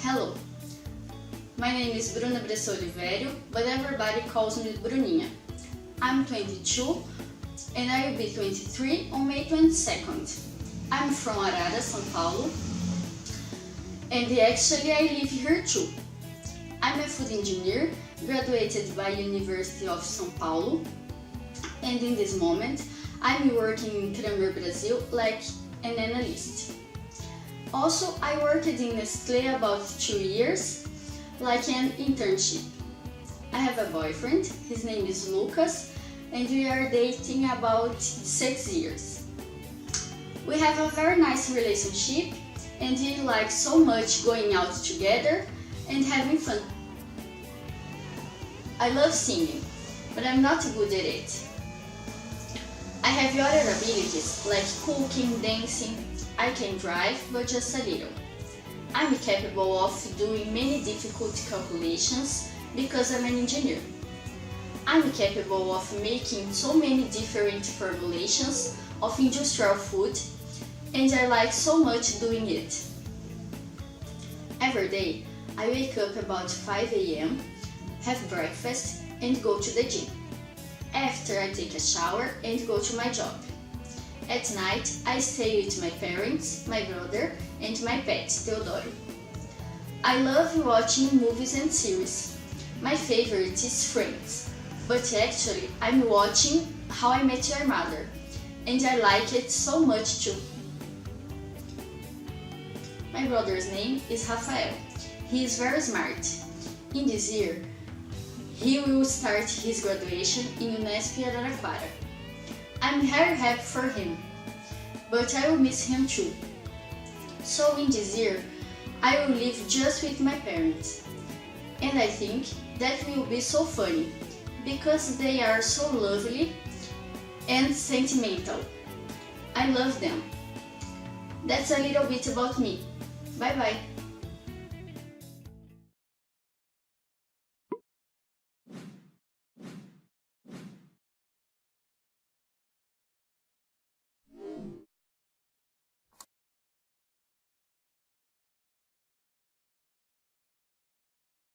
Hello, my name is Bruna Bressan, but everybody calls me Bruninha. I'm 22 and I will be 23 on May 22nd. I'm from Araras, São Paulo, and actually I live here too. I'm a food engineer, graduated by University of São Paulo, and in this moment I'm working in Kramer, Brazil, like an analyst. Also, I worked in Nestlé about 2 years, like an internship. I have a boyfriend, his name is Lucas, and we are dating about 6 years. We have a very nice relationship, and we like so much going out together and having fun. I love singing, but I'm not good at it. I have other abilities like cooking, dancing. I can drive, but just a little. I'm capable of doing many difficult calculations because I'm an engineer. I'm capable of making so many different formulations of industrial food, and I like so much doing it. Every day, I wake up about 5 a.m., have breakfast, and go to the gym. After, I take a shower and go to my job. At night, I stay with my parents, my brother, and my pet, Teodoro. I love watching movies and series. My favorite is Friends, but actually I'm watching How I Met Your Mother, and I like it so much too. My brother's name is Rafael. He is very smart. In this year, he will start his graduation in Unesp Araraquara. I'm very happy for him, but I will miss him too. So in this year, I will live just with my parents. And I think that will be so funny, because they are so lovely and sentimental. I love them. That's a little bit about me. Bye bye.